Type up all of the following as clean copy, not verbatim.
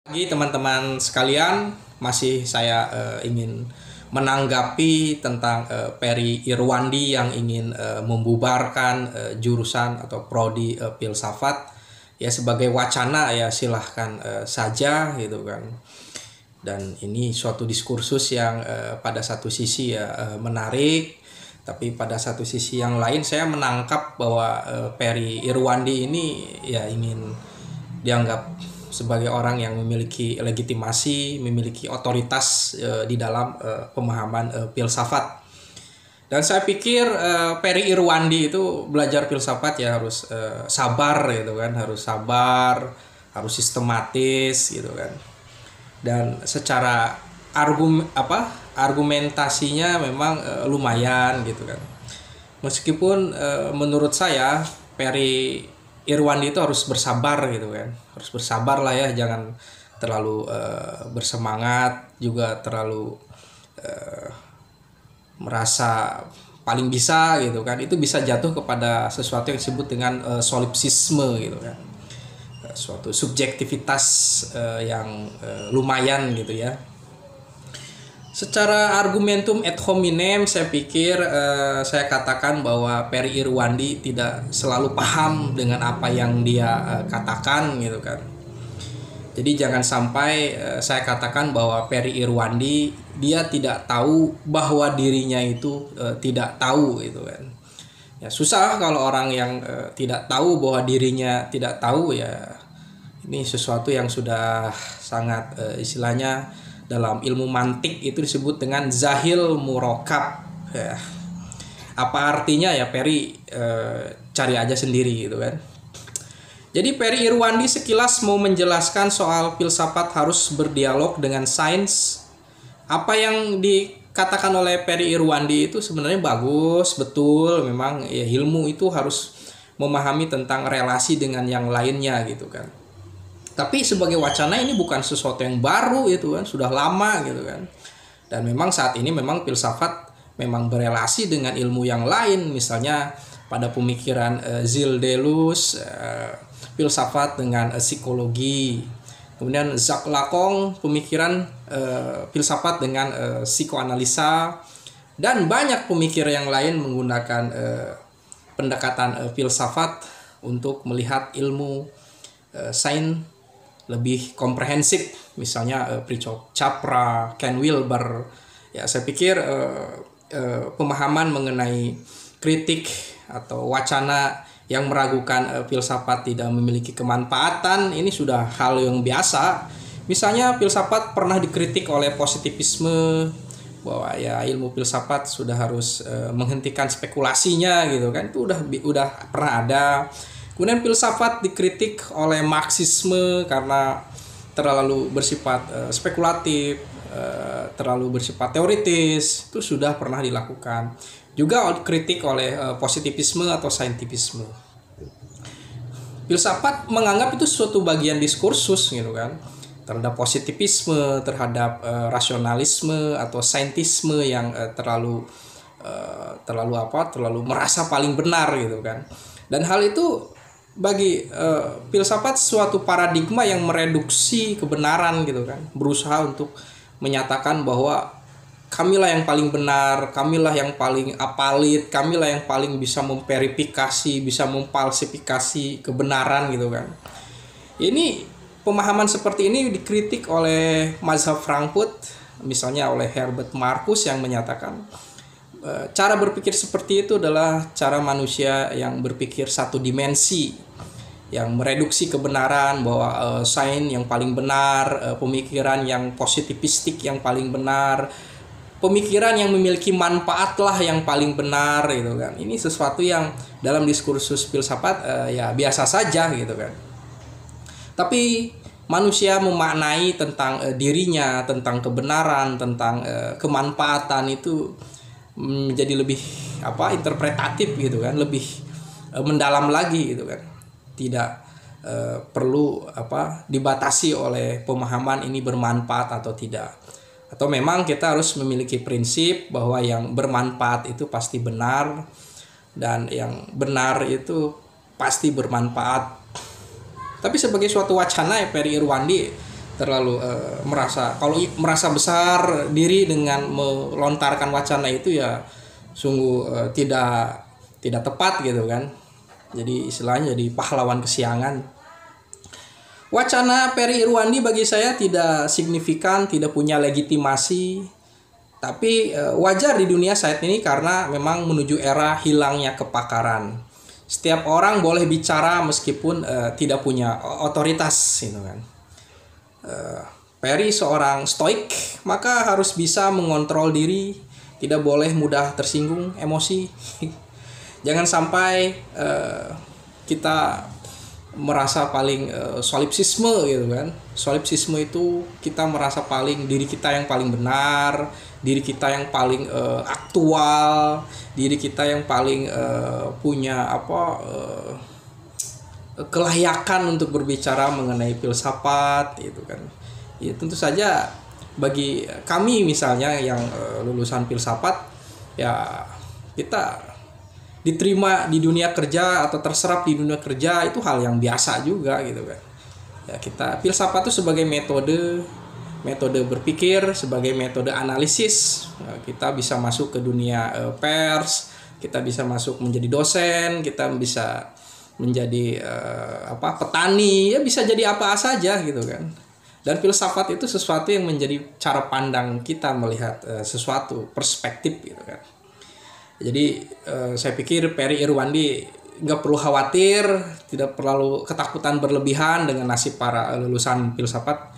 Pagi teman-teman sekalian, masih saya ingin menanggapi tentang Peri Irwandi yang ingin membubarkan jurusan atau prodi filsafat. Ya sebagai wacana ya silahkan saja gitu kan. Dan ini suatu diskursus yang pada satu sisi ya menarik, tapi pada satu sisi yang lain saya menangkap bahwa Peri Irwandi ini ya ingin dianggap sebagai orang yang memiliki legitimasi, memiliki otoritas di dalam pemahaman filsafat. Dan saya pikir Peri Irwandi itu belajar filsafat ya harus sabar gitu kan, harus sabar, harus sistematis gitu kan. Dan secara argumentasinya memang lumayan gitu kan. Meskipun menurut saya Peri Irwandi itu harus bersabar gitu kan, harus bersabar lah ya, jangan terlalu bersemangat juga, terlalu merasa paling bisa gitu kan. Itu bisa jatuh kepada sesuatu yang disebut dengan solipsisme gitu kan, suatu subjektivitas yang lumayan gitu ya. Secara argumentum ad hominem saya pikir saya katakan bahwa Peri Irwandi tidak selalu paham dengan apa yang dia katakan gitu kan. Jadi jangan sampai saya katakan bahwa Peri Irwandi dia tidak tahu bahwa dirinya itu tidak tahu gitu kan. Ya susah kalau orang yang tidak tahu bahwa dirinya tidak tahu ya. Ini sesuatu yang sudah sangat istilahnya dalam ilmu mantik itu disebut dengan zahil murokab ya. Apa artinya ya Peri cari aja sendiri gitu kan. Jadi Peri Irwandi sekilas mau menjelaskan soal filsafat harus berdialog dengan sains. Apa yang dikatakan oleh Peri Irwandi itu sebenarnya bagus, betul, memang ya ilmu itu harus memahami tentang relasi dengan yang lainnya gitu kan. Tapi sebagai wacana ini bukan sesuatu yang baru itu kan, sudah lama gitu kan. Dan memang saat ini memang filsafat memang berelasi dengan ilmu yang lain, misalnya pada pemikiran Gilles Deleuze, filsafat dengan psikologi. Kemudian Jacques Lacan, pemikiran filsafat dengan psikoanalisa, dan banyak pemikir yang lain menggunakan pendekatan filsafat untuk melihat ilmu sains lebih komprehensif, misalnya Fritjof Capra, Ken Wilber. Ya saya pikir pemahaman mengenai kritik atau wacana yang meragukan filsafat tidak memiliki kemanfaatan ini sudah hal yang biasa. Misalnya filsafat pernah dikritik oleh positivisme bahwa ya ilmu filsafat sudah harus menghentikan spekulasinya gitu kan, itu udah pernah ada. Kemudian filsafat dikritik oleh Marxisme karena terlalu bersifat spekulatif, terlalu bersifat teoritis, itu sudah pernah dilakukan. Juga dikritik oleh positivisme atau saintifisme. Filsafat menganggap itu suatu bagian diskursus gitu kan, terhadap positivisme, terhadap rasionalisme atau saintisme yang terlalu merasa paling benar gitu kan. Dan hal itu bagi filsafat suatu paradigma yang mereduksi kebenaran gitu kan, berusaha untuk menyatakan bahwa kamilah yang paling benar, kamilah yang paling apalit, kamilah yang paling bisa memverifikasi, bisa memfalsifikasi kebenaran gitu kan. Ini pemahaman seperti ini dikritik oleh mazhab Frankfurt, misalnya oleh Herbert Marcuse yang menyatakan cara berpikir seperti itu adalah cara manusia yang berpikir satu dimensi, yang mereduksi kebenaran bahwa sains yang paling benar, pemikiran yang positivistik yang paling benar, pemikiran yang memiliki manfaat lah yang paling benar gitu kan. Ini sesuatu yang dalam diskursus filsafat ya biasa saja gitu kan. Tapi manusia memaknai tentang dirinya, tentang kebenaran, tentang kemanfaatan itu menjadi lebih interpretatif gitu kan, lebih mendalam lagi gitu kan. Tidak perlu dibatasi oleh pemahaman ini bermanfaat atau tidak. Atau memang kita harus memiliki prinsip bahwa yang bermanfaat itu pasti benar dan yang benar itu pasti bermanfaat. Tapi sebagai suatu wacana ya Peri Irwandi terlalu merasa, kalau merasa besar diri dengan melontarkan wacana itu ya sungguh tidak tepat gitu kan. Jadi istilahnya jadi pahlawan kesiangan. Wacana Perry Irwandi bagi saya tidak signifikan, tidak punya legitimasi, tapi wajar di dunia saat ini karena memang menuju era hilangnya kepakaran. Setiap orang boleh bicara meskipun tidak punya otoritas gitu kan. Perry seorang stoik, maka harus bisa mengontrol diri, tidak boleh mudah tersinggung emosi. Jangan sampai kita merasa paling solipsisme gitu kan. Solipsisme itu kita merasa paling diri kita yang paling benar, diri kita yang paling aktual, diri kita yang paling punya kelayakan untuk berbicara mengenai filsafat gitu kan. Ya tentu saja bagi kami misalnya yang lulusan filsafat, ya kita diterima di dunia kerja atau terserap di dunia kerja itu hal yang biasa juga gitu kan. Ya kita filsafat itu sebagai metode berpikir, sebagai metode analisis. Kita bisa masuk ke dunia pers, kita bisa masuk menjadi dosen, kita bisa menjadi petani, ya bisa jadi apa saja gitu kan. Dan filsafat itu sesuatu yang menjadi cara pandang kita melihat sesuatu, perspektif gitu kan. Jadi saya pikir Perry Irwandi nggak perlu khawatir, tidak perlu ketakutan berlebihan dengan nasib para lulusan filsafat.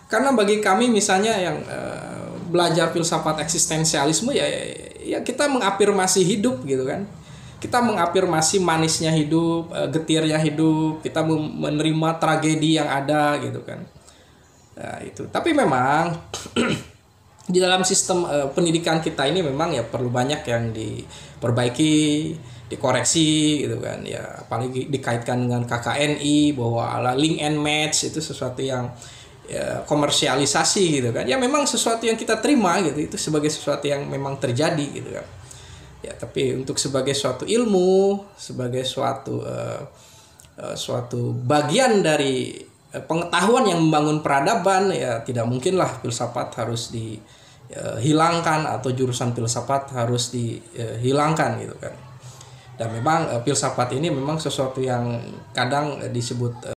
Karena bagi kami misalnya yang belajar filsafat eksistensialisme ya kita mengafirmasi hidup gitu kan. Kita mengafirmasi manisnya hidup, getirnya hidup, kita menerima tragedi yang ada gitu kan. Nah, itu. Tapi memang di dalam sistem pendidikan kita ini memang ya perlu banyak yang diperbaiki, dikoreksi gitu kan. Ya apalagi dikaitkan dengan KKNI bahwa ala link and match itu sesuatu yang komersialisasi gitu kan. Ya memang sesuatu yang kita terima gitu, itu sebagai sesuatu yang memang terjadi gitu kan. Ya tapi untuk sebagai suatu ilmu, sebagai suatu bagian dari pengetahuan yang membangun peradaban, ya tidak mungkinlah filsafat harus dihilangkan atau jurusan filsafat harus dihilangkan gitu kan. Dan memang filsafat ini memang sesuatu yang kadang disebut